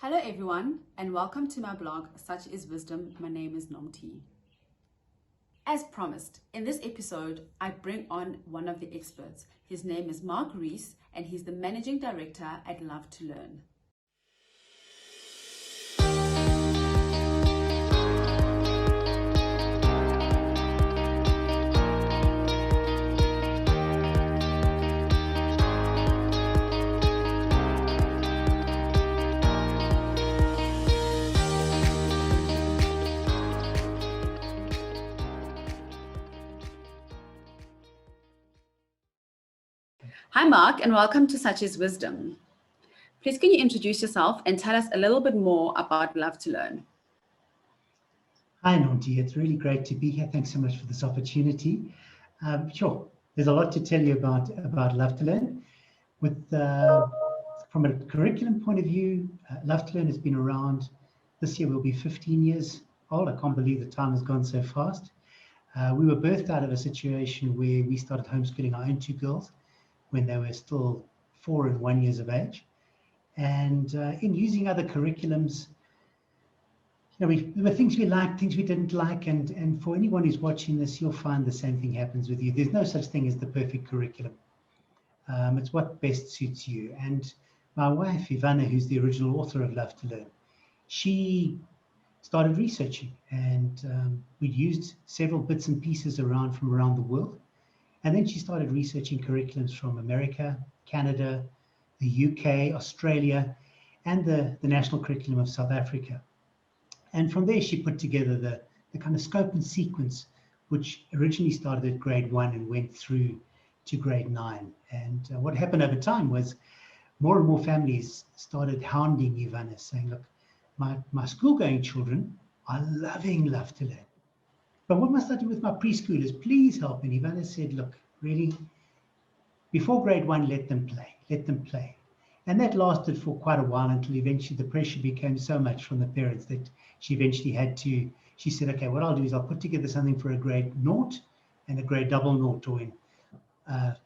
Hello everyone, and welcome to my blog, Such is Wisdom. My name is Nomti. As promised, in this episode, I bring on one of the experts. His name is Marc, and he's the Managing Director at Love to Learn. Hi, Marc, and welcome to Such is Wisdom. Please can you introduce yourself and tell us a little bit more about Love to Learn? Hi, Nomti. It's really great to be here. Thanks so much for this opportunity. Sure, there's a lot to tell you about Love to Learn. From a curriculum point of view, Love to Learn has been around. This year will be 15 years old. I can't believe the time has gone so fast. We were birthed out of a situation where we started homeschooling our own two girls when they were still 4 and 1 years of age. And in using other curriculums, there were things we liked, things we didn't like, and for anyone who's watching this, you'll find the same thing happens with you. There's no such thing as the perfect curriculum. It's what best suits you. And my wife, Ivana, who's the original author of Love to Learn, she started researching, and we'd used several bits and pieces from around the world. And then she started researching curriculums from America, Canada, the UK, Australia, and the national curriculum of South Africa. And from there, she put together the kind of scope and sequence, which originally started at grade 1 and went through to grade 9. And what happened over time was more and more families started hounding Ivana, saying, look, my school-going children are loving Love to Learn. But what must I do with my preschoolers? Please help. And Ivana said, look, really, before grade 1, let them play. And that lasted for quite a while until eventually the pressure became so much from the parents that she eventually she said, okay, what I'll do is I'll put together something for a grade 0 and a grade double 0, or in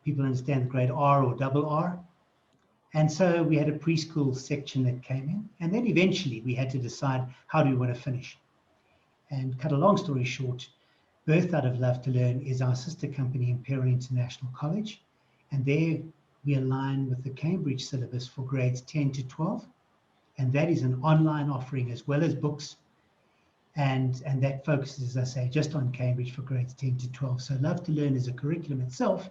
people understand the grade R or double R. And so we had a preschool section that came in. And then eventually we had to decide how do we want to finish. And cut a long story short, birthed out of Love to Learn is our sister company, Imperial International College. And there we align with the Cambridge syllabus for grades 10 to 12. And that is an online offering as well as books. And that focuses, as I say, just on Cambridge for grades 10 to 12. So Love to Learn as a curriculum itself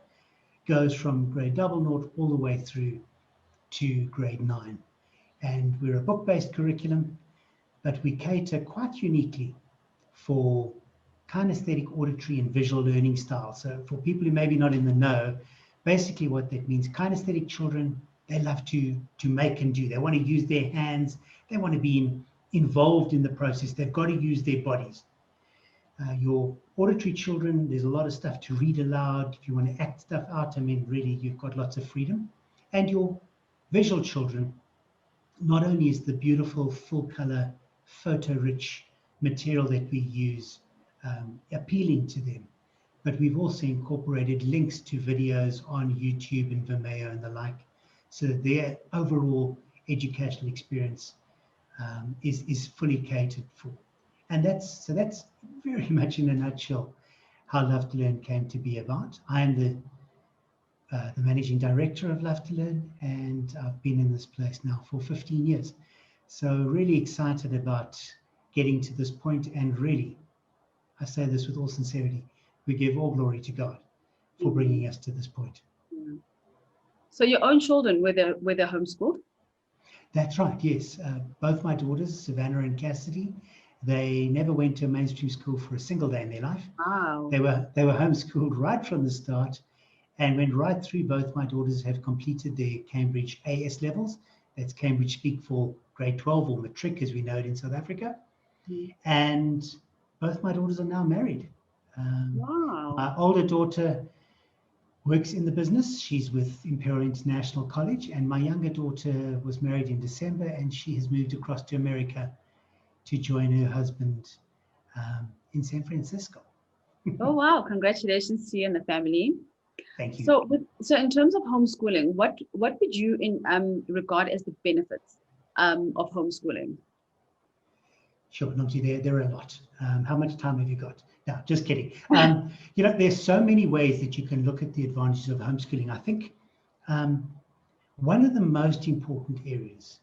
goes from grade double 0 all the way through to grade 9. And we're a book-based curriculum, but we cater quite uniquely for kinesthetic, auditory, and visual learning styles. So for people who may be not in the know, basically what that means, kinesthetic children, they love to make and do. They want to use their hands. They want to be involved in the process. They've got to use their bodies. Your auditory children, there's a lot of stuff to read aloud. If you want to act stuff out, I mean, really, you've got lots of freedom. And your visual children, not only is the beautiful, full-color, photo-rich material that we use appealing to them, but we've also incorporated links to videos on YouTube and Vimeo and the like, so that their overall educational experience is fully catered for. And that's very much in a nutshell how Love to Learn came to be about. I am the managing director of Love to Learn, and I've been in this place now for 15 years. So really excited about getting to this point, and really, I say this with all sincerity, we give all glory to God for bringing us to this point. So your own children, were they homeschooled? That's right, yes. Both my daughters, Savannah and Cassidy, they never went to a mainstream school for a single day in their life. Wow. They were homeschooled right from the start, and went right through. Both my daughters have completed their Cambridge AS levels. That's Cambridge speak for grade 12, or matric as we know it in South Africa. And both my daughters are now married. Wow. My older daughter works in the business. She's with Imperial International College, and my younger daughter was married in December, and she has moved across to America to join her husband in San Francisco. Oh, wow. Congratulations to you and the family. Thank you. So in terms of homeschooling, what would you regard as the benefits of homeschooling? Sure, Nomsi, there are a lot. How much time have you got? No, just kidding. There's so many ways that you can look at the advantages of homeschooling. I think one of the most important areas,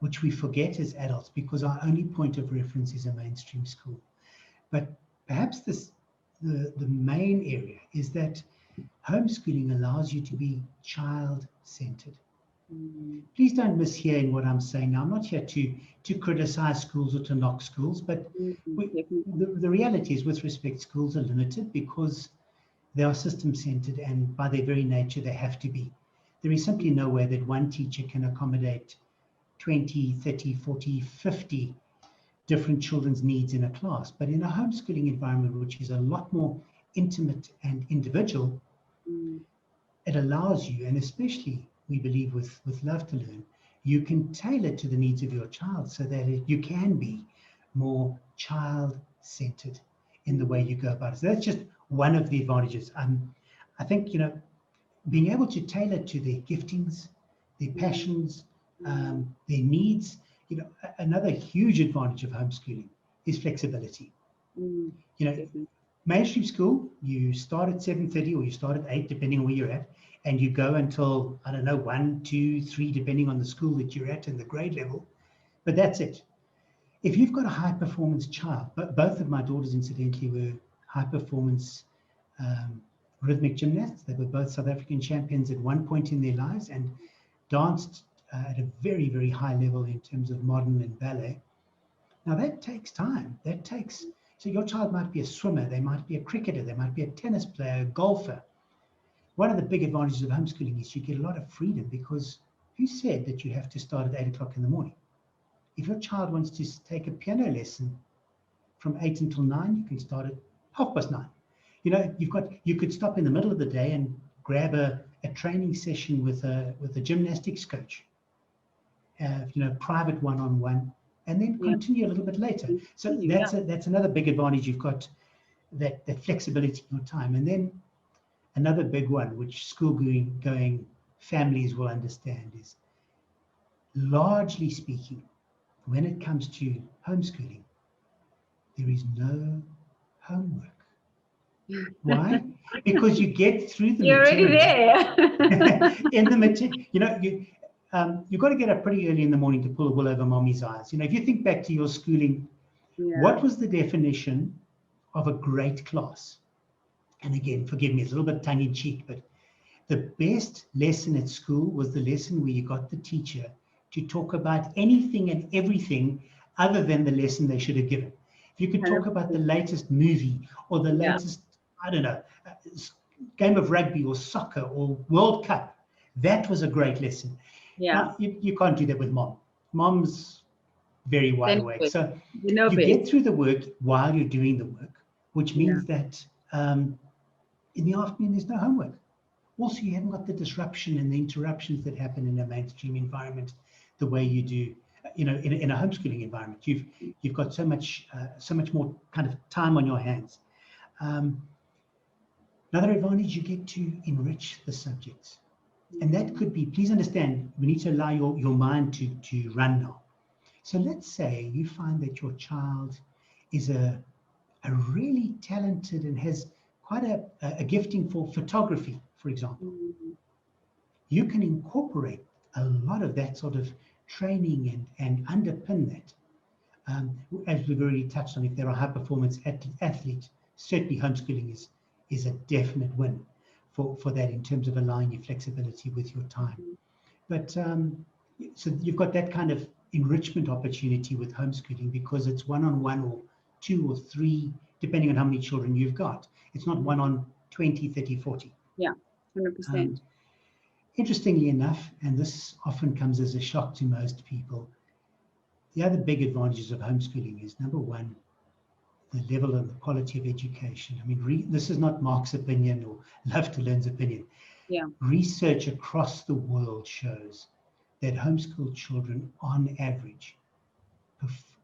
which we forget as adults because our only point of reference is a mainstream school, but perhaps the main area is that homeschooling allows you to be child-centered. Please don't mishear in what I'm saying now. I'm not here to criticize schools or to knock schools, but the reality is, with respect, schools are limited because they are system-centered, and by their very nature, they have to be. There is simply no way that one teacher can accommodate 20, 30, 40, 50 different children's needs in a class. But in a homeschooling environment, which is a lot more intimate and individual, it allows you, and especially we believe with Love to Learn, you can tailor to the needs of your child so that you can be more child-centered in the way you go about it. So that's just one of the advantages. I think, being able to tailor to their giftings, their passions, their needs. Another huge advantage of homeschooling is flexibility. Mainstream school, you start at 7:30 or you start at 8, depending on where you're at, and you go until, 1, 2, 3, depending on the school that you're at and the grade level. But that's it. If you've got a high performance child, but both of my daughters, incidentally, were high performance rhythmic gymnasts. They were both South African champions at one point in their lives and danced at a very, very high level in terms of modern and ballet. Now that takes time. So your child might be a swimmer, they might be a cricketer, they might be a tennis player, a golfer. One of the big advantages of homeschooling is you get a lot of freedom, because who said that you have to start at 8 o'clock in the morning? If your child wants to take a piano lesson from 8 until 9, you can start at 9:30. You could stop in the middle of the day and grab a training session with a gymnastics coach, private one-on-one, and then continue a little bit later. So that's another big advantage. You've got that flexibility in your time. And then another big one, which school-going families will understand, is, largely speaking, when it comes to homeschooling, there is no homework. Why? Because you get through the You're already there. in the material, you've got to get up pretty early in the morning to pull the wool over mommy's eyes. If you think back to your schooling, what was the definition of a great class? And again, forgive me, it's a little bit tongue-in-cheek, but the best lesson at school was the lesson where you got the teacher to talk about anything and everything other than the lesson they should have given. If you could talk about the latest movie or the latest, game of rugby or soccer or World Cup, that was a great lesson. Now, you can't do that with mom. Mom's very wide awake. So you get through the work while you're doing the work, which means that in the afternoon, there's no homework. Also, you haven't got the disruption and the interruptions that happen in a mainstream environment the way you do, in a homeschooling environment. You've got so much more kind of time on your hands. Another advantage, you get to enrich the subjects. And that could be, please understand, we need to allow your mind to run now. So let's say you find that your child is a really talented and has quite a gifting for photography, for example. You can incorporate a lot of that sort of training and underpin that. As we've already touched on, if they're a high-performance athlete, certainly homeschooling is a definite win for that in terms of allowing you flexibility with your time. But so you've got that kind of enrichment opportunity with homeschooling, because it's one-on-one or 2 or 3, depending on how many children you've got. It's not one on 20, 30, 40. Yeah, 100%. Interestingly enough, and this often comes as a shock to most people, the other big advantages of homeschooling is, number one, the level and the quality of education. I mean, this is not Marc's opinion or Love to Learn's opinion. Research across the world shows that homeschooled children, on average,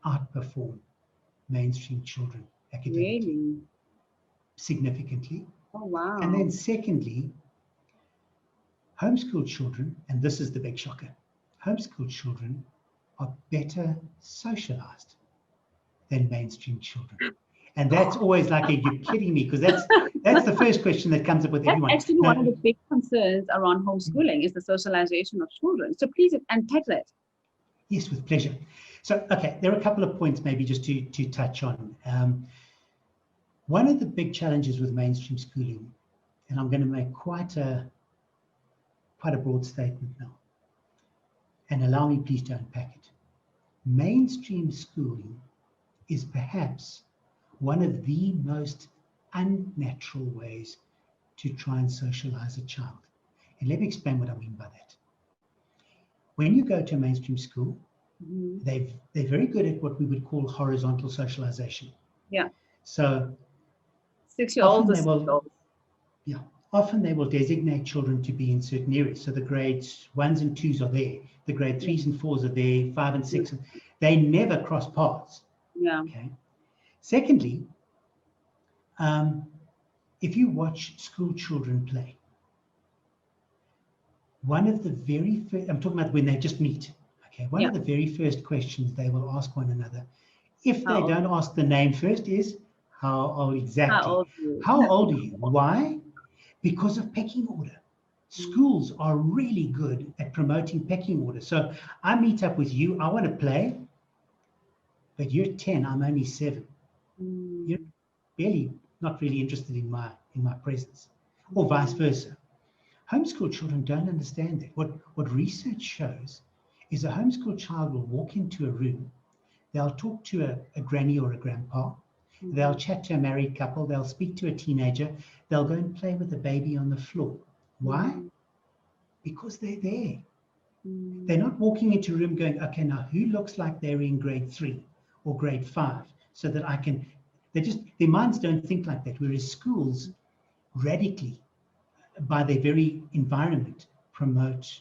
outperform mainstream children academically. Really? Significantly. Oh, wow. And then secondly, homeschooled children, and this is the big shocker, homeschooled children are better socialized than mainstream children. And that's always like, you're kidding me, because that's the first question that comes up with everyone. That's actually one of the big concerns around homeschooling is the socialization of children. So please untackle it. Yes, with pleasure. So, okay, there are a couple of points maybe just to touch on. One of the big challenges with mainstream schooling, and I'm going to make quite a broad statement now, and allow me please to unpack it. Mainstream schooling is perhaps one of the most unnatural ways to try and socialize a child. And let me explain what I mean by that. When you go to a mainstream school, they're very good at what we would call horizontal socialization. Yeah. So 6-year-olds. Often they will designate children to be in certain areas. So the grades 1s and 2s are there. The grade 3s and 4s are there. 5 and 6. They never cross paths. Yeah. Okay. Secondly, if you watch school children play, one of the very first, I'm talking about when they just meet. Okay. One of the very first questions they will ask one another, if they don't ask the name first, is how old exactly? How old are you? Why? Because of pecking order. Schools are really good at promoting pecking order. So I meet up with you, I want to play, but you're 10, I'm only 7. You're not really interested in my presence, or vice versa. Homeschool children don't understand that. What research shows is a homeschool child will walk into a room, they'll talk to a granny or a grandpa, they'll chat to a married couple, they'll speak to a teenager, they'll go and play with a baby on the floor. Why? Because they're there. They're not walking into a room going, okay, now who looks like they're in grade 3 or grade 5 so that I can, their minds don't think like that. Whereas schools radically, by their very environment, promote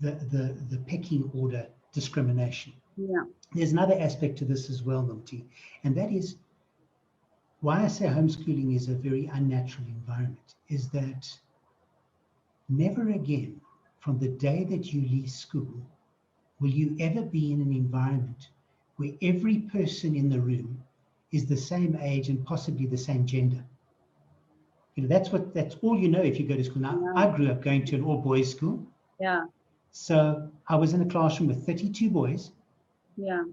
the pecking order discrimination. Yeah. There's another aspect to this as well, Nomti, and that is why I say homeschooling is a very unnatural environment, is that never again, from the day that you leave school, will you ever be in an environment where every person in the room is the same age and possibly the same gender. You know, that's all you know if you go to school. Now, I grew up going to an all-boys school. Yeah. So I was in a classroom with 32 boys. Yeah.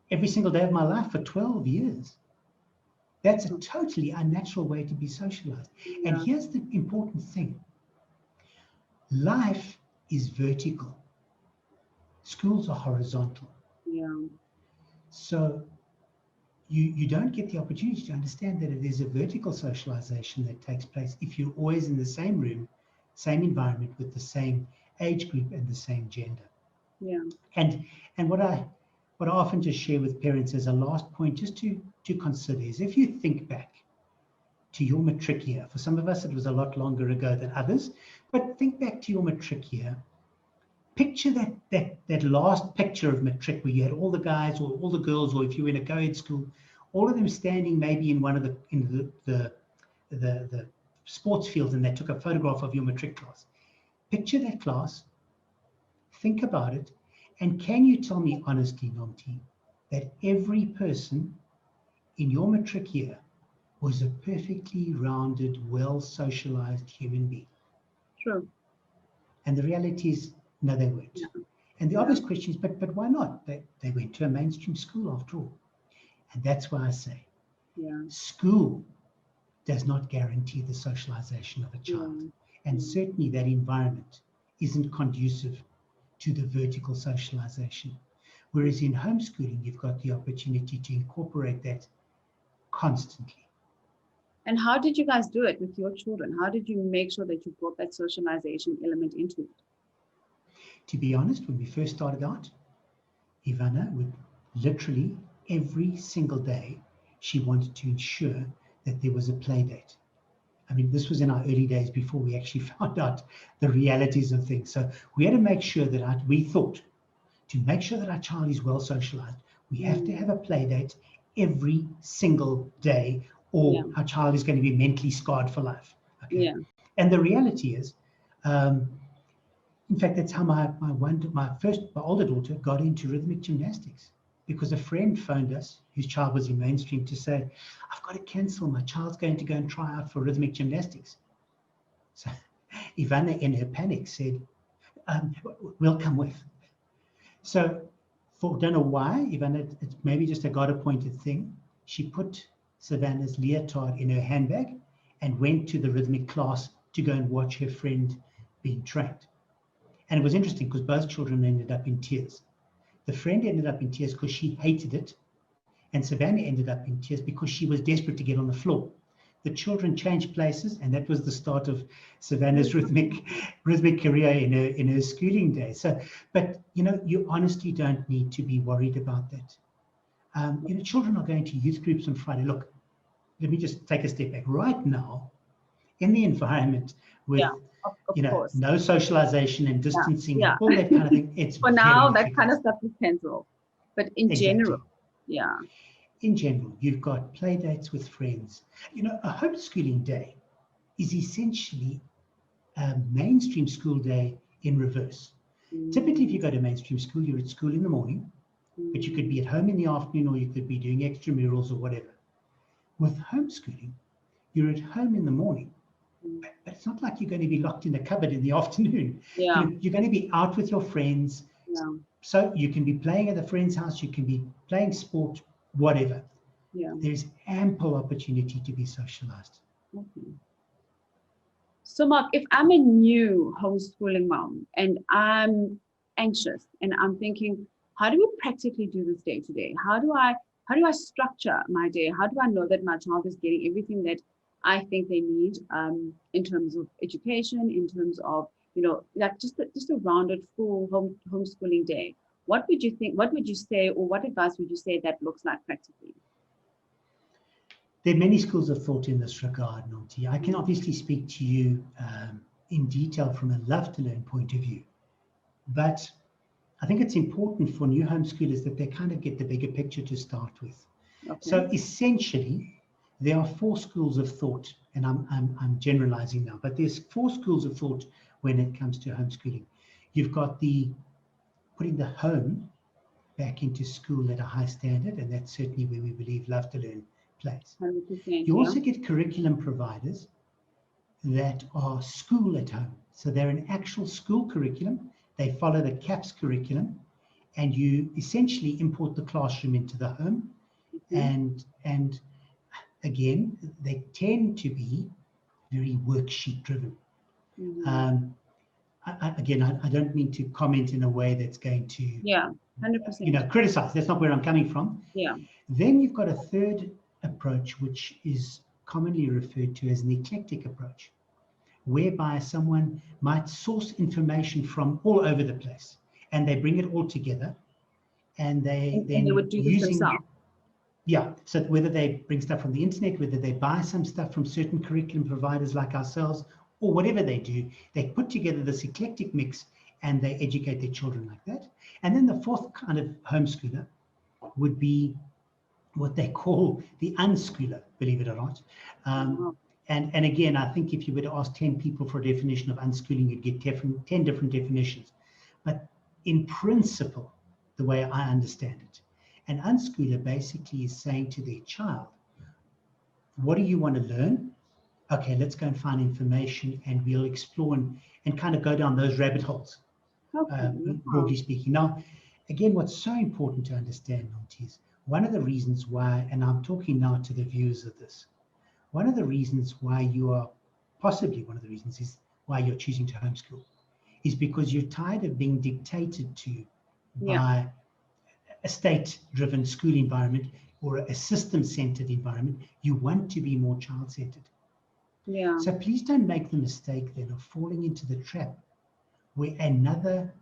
Every single day of my life for 12 years. That's a totally unnatural way to be socialized. And here's the important thing. Life is vertical. Schools are horizontal. Yeah. So you don't get the opportunity to understand that there's a vertical socialization that takes place if you're always in the same room, same environment with the same age group and the same gender. Yeah. And what I often just share with parents as a last point just to consider is, if you think back to your matric year, for some of us it was a lot longer ago than others, but think back to your matric year. Picture that last picture of matric where you had all the guys or all the girls, or if you were in a co-ed school, all of them standing maybe in one of the sports fields, and they took a photograph of your matric class. Picture that class, think about it, and can you tell me honestly, Nomti, that every person in your matric year was a perfectly rounded, well-socialized human being? True. And the reality is, no, they weren't. Yeah. And the obvious question is, but why not? They went to a mainstream school after all. And that's why I say, school does not guarantee the socialization of a child. And certainly that environment isn't conducive to the vertical socialization. Whereas in homeschooling, you've got the opportunity to incorporate that constantly. And how did you guys do it with your children? How did you make sure that you brought that socialization element into it? To be honest, when we first started out, Ivana would literally every single day, she wanted to ensure that there was a play date. I mean, this was in our early days before we actually found out the realities of things. So we had to make sure that we thought, to make sure that our child is well socialized, we have to have a play date every single day, or our child is going to be mentally scarred for life. Okay? Yeah. And the reality is, In fact, that's how my older daughter got into rhythmic gymnastics, because a friend phoned us whose child was in mainstream to say, I've got to cancel, my child's going to go and try out for rhythmic gymnastics. So Ivana, in her panic, said, we'll come with. So don't know why, Ivana, it's maybe just a God-appointed thing. She put Savannah's leotard in her handbag and went to the rhythmic class to go and watch her friend being trained. And it was interesting because both children ended up in tears. The friend ended up in tears because she hated it, and Savannah ended up in tears because she was desperate to get on the floor. The children changed places, and that was the start of Savannah's rhythmic career in her schooling days. So, but you honestly don't need to be worried about that. Children are going to youth groups on Friday. Look, let me just take a step back. Right now, in the environment with course. no socialization and distancing, Yeah. all that kind of thing, it's for now very that difficult. kind of stuff is cancelled. But in general, yeah. In general, you've got play dates with friends. A homeschooling day is essentially a mainstream school day in reverse. Typically, if you go to mainstream school, you're at school in the morning, but you could be at home in the afternoon, or you could be doing extramurals or whatever. With homeschooling, you're at home in the morning, but it's not like you're going to be locked in a cupboard in the afternoon. Yeah. You're going to be out with your friends. Yeah. So you can be playing at a friend's house, you can be playing sport, whatever. Yeah. There's ample opportunity to be socialized. Okay. So Marc, if I'm a new homeschooling mom and I'm anxious and I'm thinking, how do we practically do this day to day? How do I structure my day? How do I know that my child is getting everything that I think they need in terms of education, in terms of, like just a rounded full homeschooling day? What would you think? What would you say, or what advice would you say that looks like practically? There are many schools of thought in this regard, Nomti. I can obviously speak to you in detail from a love to learn point of view, but I think it's important for new homeschoolers that they kind of get the bigger picture to start with. Okay. So essentially, there are 4 schools of thought, and I'm generalizing now, but there's 4 schools of thought when it comes to homeschooling. You've got putting the home back into school at a high standard, and that's certainly where we believe love to learn plays. 100%, you also get curriculum providers that are school at home. So they're an actual school curriculum. They follow the CAPS curriculum, and you essentially import the classroom into the home. And again, they tend to be very worksheet driven. I don't mean to comment in a way that's going to 100%. Criticize. That's not where I'm coming from. Then you've got a third approach, which is commonly referred to as an eclectic approach, whereby someone might source information from all over the place, and they bring it all together, and they would do this themselves. Yeah, so whether they bring stuff from the internet, whether they buy some stuff from certain curriculum providers like ourselves, or whatever they do, they put together this eclectic mix and they educate their children like that. And then the fourth kind of homeschooler would be what they call the unschooler, believe it or not. And again, I think if you were to ask 10 people for a definition of unschooling, you'd get 10 different definitions. But in principle, the way I understand it, an unschooler basically is saying to their child, what do you want to learn? Okay, let's go and find information, and we'll explore and kind of go down those rabbit holes, broadly speaking. Now, again, what's so important to understand, Monty, is one of the reasons why, and I'm talking now to the viewers of this, one of the reasons why possibly one of the reasons is why you're choosing to homeschool, is because you're tired of being dictated to by a state-driven school environment or a system-centered environment. You want to be more child-centered. So please don't make the mistake then of falling into the trap where another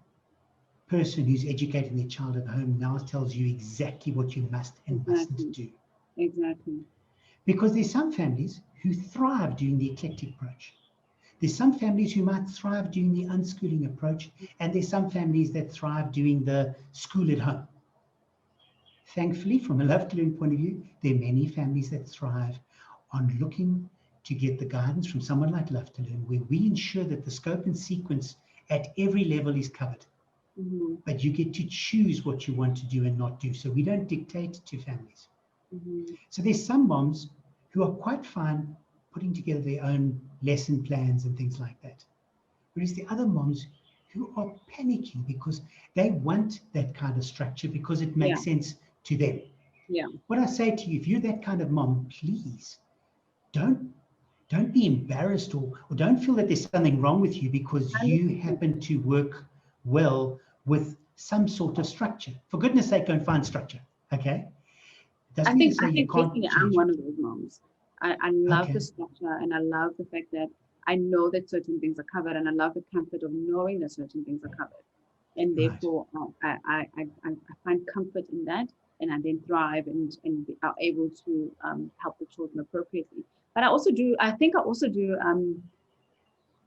person who's educating their child at home now tells you exactly what you must and mustn't do. Exactly. Because there's some families who thrive doing the eclectic approach. There's some families who might thrive doing the unschooling approach, and there's some families that thrive doing the school at home. Thankfully, from a love to learn point of view, there are many families that thrive on looking to get the guidance from someone like Love to Learn, where we ensure that the scope and sequence at every level is covered. Mm-hmm. But you get to choose what you want to do and not do. So we don't dictate to families. Mm-hmm. So there's some moms who are quite fine putting together their own lesson plans and things like that. Whereas the other moms who are panicking because they want that kind of structure because it makes sense to them. Yeah. What I say to you, if you're that kind of mom, please don't be embarrassed or don't feel that there's something wrong with you because you 100%. happen to work well with some sort of structure. For goodness sake, go and find structure. Okay? Doesn't mean to say you can't personally, I'm change one it. of those moms. I love Okay. the structure, and I love the fact that I know that certain things are covered, and I love the comfort of knowing that certain things are covered. And Right. therefore, I find comfort in that, and I then thrive and are able to help the children appropriately. But I think I also do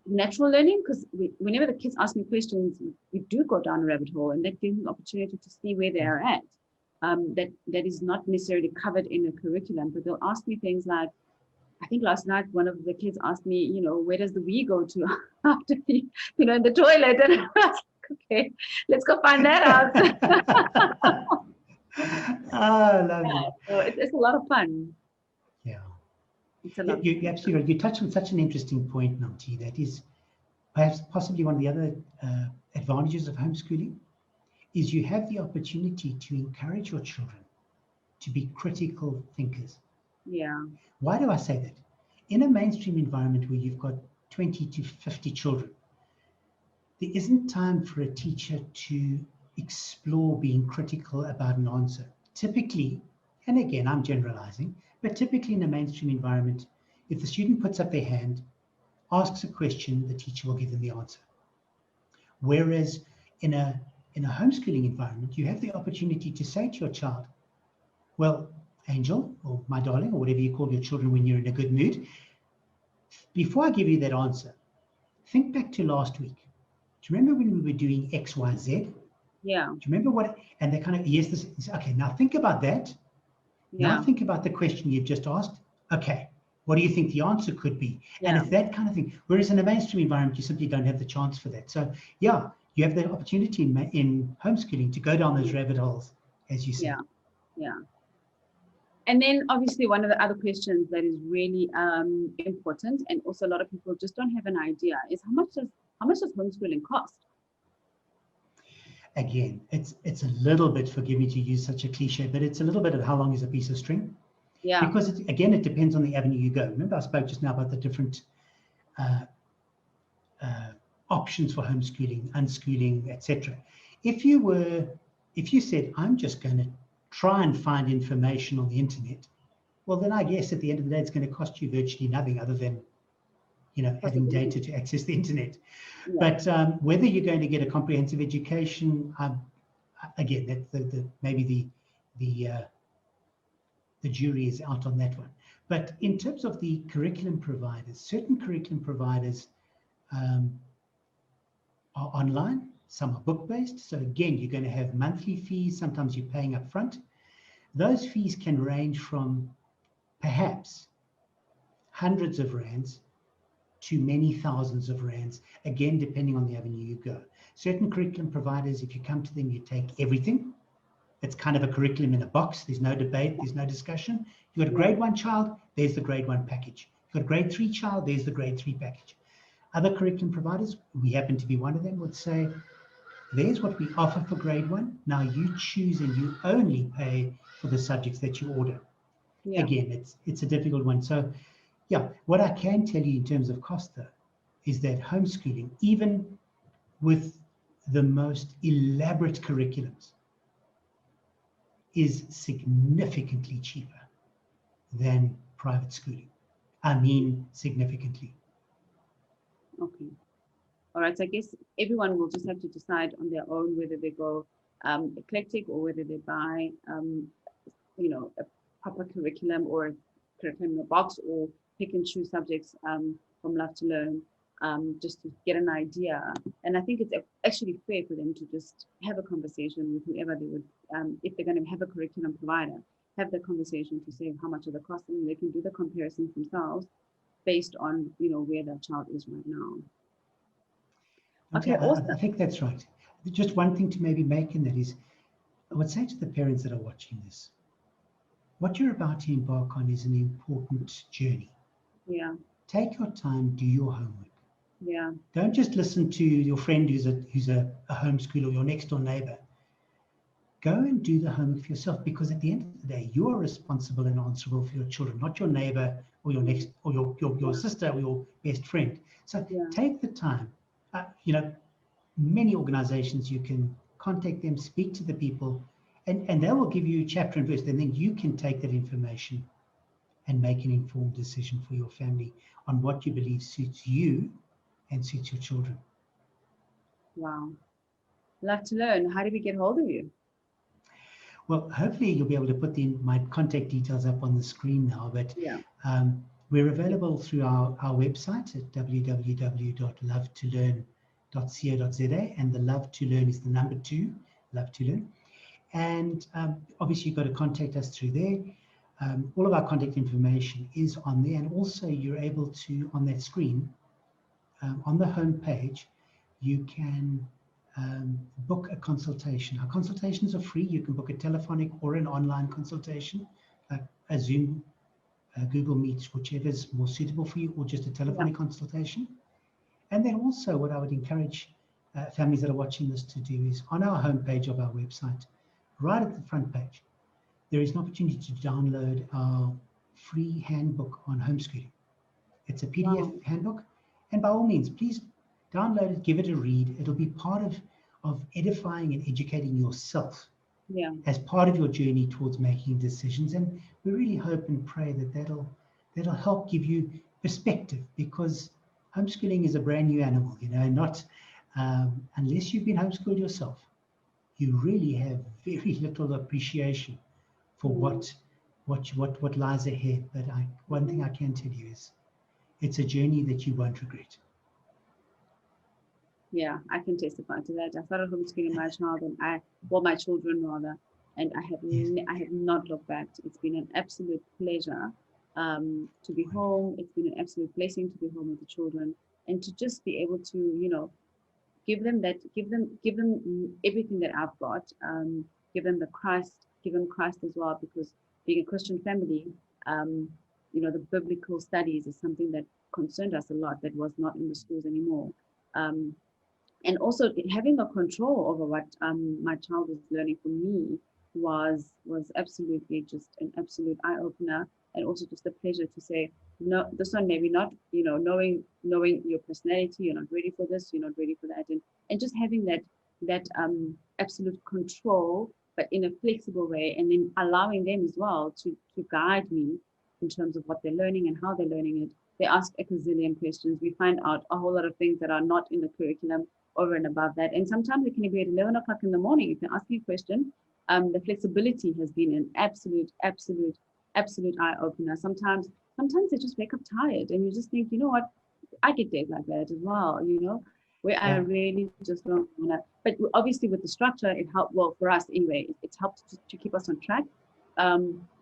natural learning, because whenever the kids ask me questions, we do go down a rabbit hole, and that gives me an opportunity to see where they are at. That is not necessarily covered in a curriculum, but they'll ask me things like, I think last night one of the kids asked me, where does the wee go to after in the toilet? And I was like, okay, let's go find that out. Ah, lovely. So it's a lot of fun. Yeah. It's a lot of You're fun. absolutely right. You touched on such an interesting point, Namti. That is perhaps possibly one of the other advantages of homeschooling is you have the opportunity to encourage your children to be critical thinkers. Yeah. Why do I say that? In a mainstream environment where you've got 20 to 50 children, there isn't time for a teacher to explore being critical about an answer. Typically, and again, I'm generalizing, but typically in a mainstream environment, if the student puts up their hand, asks a question, the teacher will give them the answer. Whereas in a homeschooling environment, you have the opportunity to say to your child, well, Angel, or my darling, or whatever you call your children when you're in a good mood, before I give you that answer, think back to last week. Do you remember when we were doing X, Y, Z? Yeah. Do you remember what? And they kind of, yes, this is okay. Now think about that. Yeah. Now think about the question you've just asked. Okay, what do you think the answer could be? And Yeah. it's that kind of thing. Whereas in a mainstream environment, you simply don't have the chance for that. So yeah, you have the opportunity in homeschooling to go down those rabbit holes, as you say. Yeah. Yeah. And then obviously one of the other questions that is really important, and also a lot of people just don't have an idea, is how much does homeschooling cost? Again, it's a little bit, forgive me to use such a cliche, but it's a little bit of how long is a piece of string? Yeah. Because it depends on the avenue you go. Remember, I spoke just now about the different options for homeschooling, unschooling, etc. If you said, I'm just going to try and find information on the internet, well, then I guess at the end of the day, it's going to cost you virtually nothing other than, having data to access the internet. Yeah. But whether you're going to get a comprehensive education, again, that's maybe the jury is out on that one. But in terms of the curriculum providers, certain curriculum providers are online, some are book-based. So again, you're going to have monthly fees. Sometimes you're paying up front. Those fees can range from perhaps hundreds of rands to many thousands of rands, again, depending on the avenue you go. Certain curriculum providers, if you come to them, you take everything. It's kind of a curriculum in a box. There's no debate, there's no discussion. You've got a grade 1 child, there's the grade 1 package. You've got a grade 3 child, there's the grade 3 package. Other curriculum providers, we happen to be one of them, would say, there's what we offer for grade 1. Now you choose and you only pay for the subjects that you order. Yeah. Again, it's a difficult one. So yeah, what I can tell you in terms of cost though, is that homeschooling, even with the most elaborate curriculums, is significantly cheaper than private schooling. I mean, significantly. Okay. All right. So I guess everyone will just have to decide on their own whether they go eclectic or whether they buy, a proper curriculum or a curriculum in a box, or pick and choose subjects from Love to Learn, just to get an idea. And I think it's actually fair for them to just have a conversation with whoever they would, if they're going to have a curriculum provider, have the conversation to say how much are the costs, and they can do the comparisons themselves based on, where their child is right now. Okay, awesome. I think that's right. Just one thing to maybe make in that is, I would say to the parents that are watching this, what you're about to embark on is an important journey. Yeah, Take your time, do your homework. yeah, Don't just listen to your friend who's a homeschooler or your next door neighbor. Go and do the homework for yourself, because at the end of the day, you are responsible and answerable for your children, not your neighbor or your next or your sister or your best friend. So yeah. take the time. Many organizations, you can contact them, speak to the people, and they will give you chapter and verse. And then you can take that information and make an informed decision for your family on what you believe suits you and suits your children. Wow. Love to learn. How do we get hold of you? Well, hopefully you'll be able to put my contact details up on the screen now, but Yeah. we're available through our website at www.lovetololearn.co.za, and the love to learn is the number 2, love to learn. And obviously you've got to contact us through there. All of our contact information is on there, and also you're able to, on that screen, on the home page, you can book a consultation. Our consultations are free. You can book a telephonic or an online consultation, like a Zoom, Google Meet, whichever is more suitable for you, or just a telephonic consultation. And then also what I would encourage families that are watching this to do is, on our homepage of our website, right at the front page, there is an opportunity to download our free handbook on homeschooling. It's a PDF handbook, and by all means, please download it, give it a read. It'll be part of edifying and educating yourself as part of your journey towards making decisions. And we really hope and pray that that'll help give you perspective, because homeschooling is a brand new animal, not unless you've been homeschooled yourself, you really have very little appreciation for what lies ahead. But one thing I can tell you is, it's a journey that you won't regret. Yeah, I can testify to that. I started homeschooling my child, and my children rather, and I have not looked back. It's been an absolute pleasure to be home. It's been an absolute blessing to be home with the children, and to just be able to, give them everything that I've got. Give them Christ as well, because being a Christian family, the biblical studies is something that concerned us a lot, that was not in the schools anymore. And also having a control over what my child was learning for me was absolutely just an absolute eye-opener, and also just a pleasure to say, no, this one maybe not, knowing your personality, you're not ready for this, you're not ready for that, and just having that absolute control, but in a flexible way, and then allowing them as well to guide me in terms of what they're learning and how they're learning it. They ask a gazillion questions. We find out a whole lot of things that are not in the curriculum over and above that. And sometimes it can be at 11 o'clock in the morning. If you're asking a question, the flexibility has been an absolute eye-opener. Sometimes they just wake up tired, and you just think, you know what, I get days like that as well, where I really just don't want to. But obviously with the structure, it helped, well, for us anyway, it's helped to keep us on track.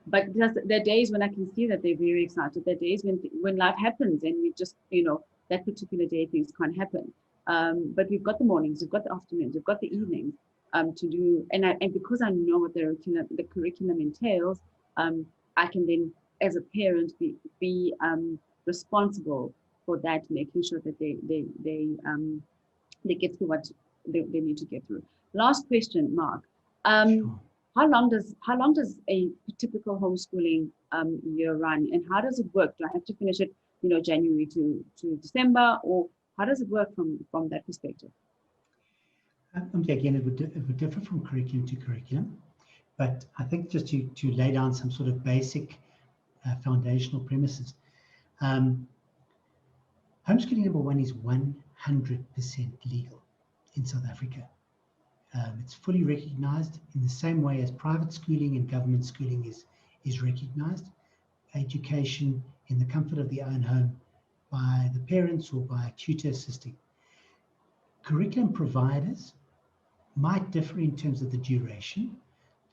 But there are days when I can see that they're very excited. There are days when life happens, and we just, that particular day things can't happen. But we've got the mornings, we've got the afternoons, we've got the evenings to do. And because I know what the curriculum entails, I can then, as a parent, be responsible for that, making sure that they get through what they need to get through. Last question, Marc. Sure. How long does a typical homeschooling year run, and how does it work? Do I have to finish it, January to December, or how does it work from that perspective? Again, it would differ from curriculum to curriculum, but I think just to lay down some sort of basic foundational premises. Homeschooling, number one, is 100% legal in South Africa. It's fully recognized in the same way as private schooling and government schooling is recognized. Education in the comfort of their own home by the parents or by a tutor assisting. Curriculum providers might differ in terms of the duration.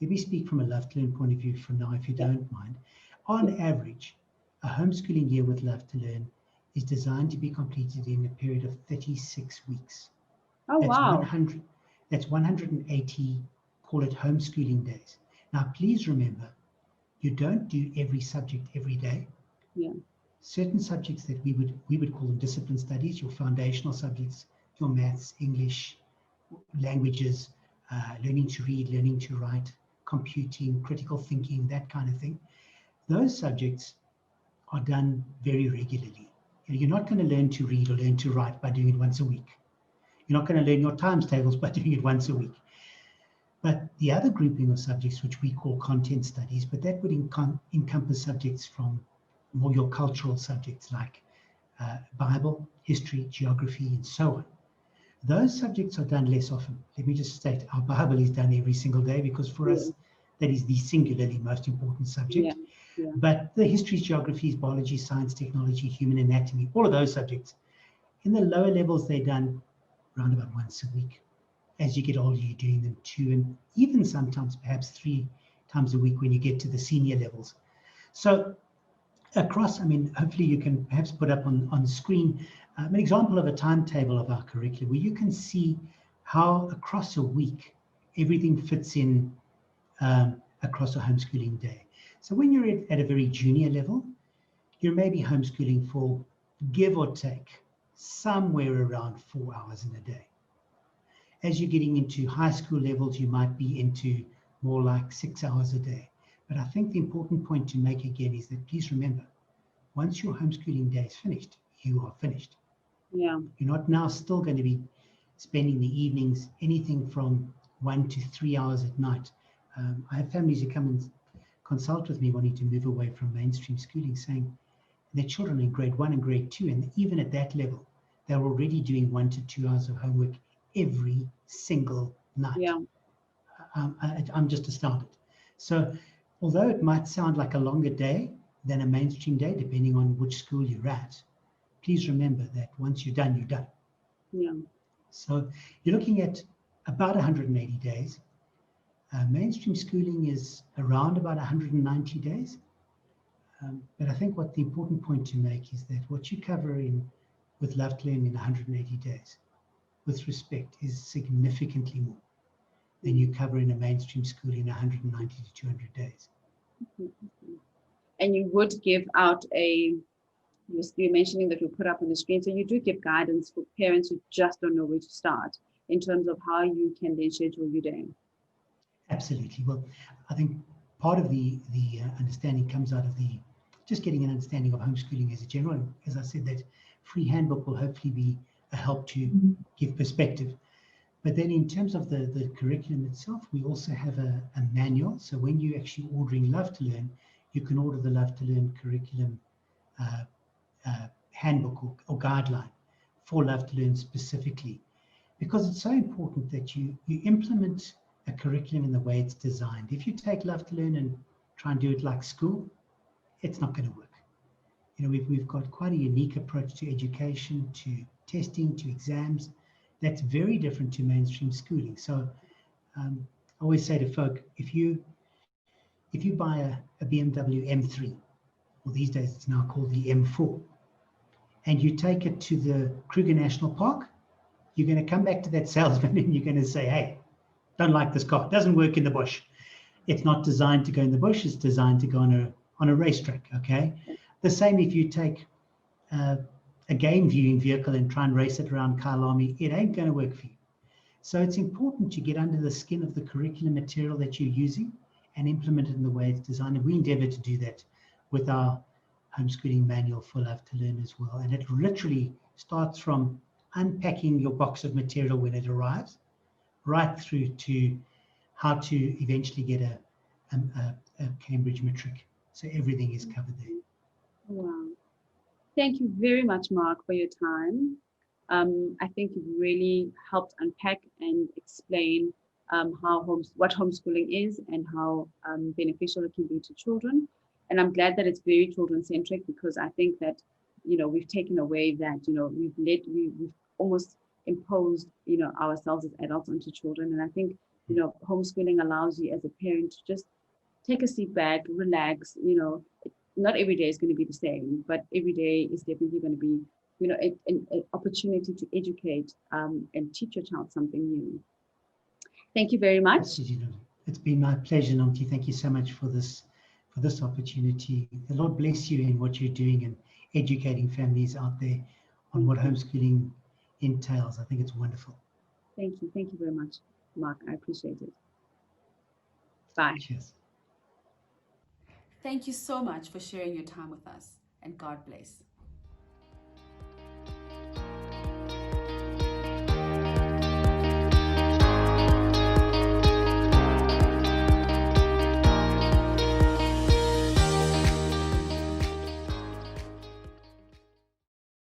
Let me speak from a Love to Learn point of view for now, if you don't mind. On average, a homeschooling year with Love to Learn is designed to be completed in a period of 36 weeks. Oh, That's wow. 100. That's 180. Call it homeschooling days. Now, please remember, you don't do every subject every day. Yeah. Certain subjects that we would call them discipline studies, your foundational subjects, your maths, English, languages, learning to read, learning to write, computing, critical thinking, that kind of thing. Those subjects are done very regularly. You're not going to learn to read or learn to write by doing it once a week. You're not going to learn your times tables by doing it once a week. But the other grouping of subjects, which we call content studies, but that would encompass subjects from more your cultural subjects like Bible, history, geography, and so on. Those subjects are done less often. Let me just state, our Bible is done every single day because for us, that is the singularly most important subject. Yeah. But the histories, geographies, biology, science, technology, human anatomy, all of those subjects, in the lower levels, they're done around about once a week. As you get older, you're doing them 2 and even sometimes perhaps 3 times a week when you get to the senior levels. So across, hopefully you can perhaps put up on screen an example of a timetable of our curriculum where you can see how across a week everything fits in across a homeschooling day. So when you're at a very junior level, you're maybe homeschooling for, give or take, somewhere around 4 hours in a day. As you're getting into high school levels, you might be into more like 6 hours a day. But I think the important point to make again is that please remember, once your homeschooling day is finished, you are finished. Yeah. You're not now still going to be spending the evenings anything from 1 to 3 hours at night. I have families who come and consult with me wanting to move away from mainstream schooling, saying their children in grade 1 and grade 2, and even at that level, they're already doing 1 to 2 hours of homework every single night. Yeah. I'm just astounded. So although it might sound like a longer day than a mainstream day, depending on which school you're at, please remember that once you're done, you're done. Yeah. So you're looking at about 180 days. Mainstream schooling is around about 190 days. But I think what the important point to make is that what you cover with Love to Learn in 180 days, with respect, is significantly more than you cover in a mainstream school in 190 to 200 days. And you would give out you're mentioning that you put up on the screen, so you do give guidance for parents who just don't know where to start in terms of how you can then schedule your day. Absolutely. Well, I think part of the understanding comes out of just getting an understanding of homeschooling as a general. As I said, that free handbook will hopefully be a help to give perspective. But then in terms of the curriculum itself, we also have a manual. So when you're actually ordering Love to Learn, you can order the Love to Learn curriculum handbook or guideline for Love to Learn specifically, because it's so important that you implement a curriculum in the way it's designed. If you take Love to Learn and try and do it like school, it's not going to work. We've got quite a unique approach to education, to testing, to exams. That's very different to mainstream schooling. So I always say to folk, if you buy a BMW M3, or these days it's now called the M4, and you take it to the Kruger National Park, you're going to come back to that salesman and you're going to say, hey, don't like this car. It doesn't work in the bush. It's not designed to go in the bush. It's designed to go on a racetrack, okay? The same if you take a game viewing vehicle and try and race it around Kyalami, it ain't going to work for you. So it's important to get under the skin of the curriculum material that you're using and implement it in the way it's designed. And we endeavor to do that with our homeschooling manual for Love to Learn as well. And it literally starts from unpacking your box of material when it arrives, right through to how to eventually get a Cambridge matric. So everything is covered there. Wow. Thank you very much, Marc, for your time. I think you've really helped unpack and explain what homeschooling is and how beneficial it can be to children. And I'm glad that it's very children-centric, because I think that, we've taken away that, we've almost imposed, ourselves as adults onto children. And I think, homeschooling allows you as a parent to just take a seat back, relax. Not every day is going to be the same, but every day is definitely going to be an opportunity to educate and teach your child something new. Thank you very much. Absolutely. It's been my pleasure, Nomti. Thank you so much for this opportunity. The Lord bless you in what you're doing and educating families out there on what homeschooling entails. I think it's wonderful. Thank you. Thank you very much, Mark. I appreciate it. Bye. Cheers. Thank you so much for sharing your time with us, and God bless.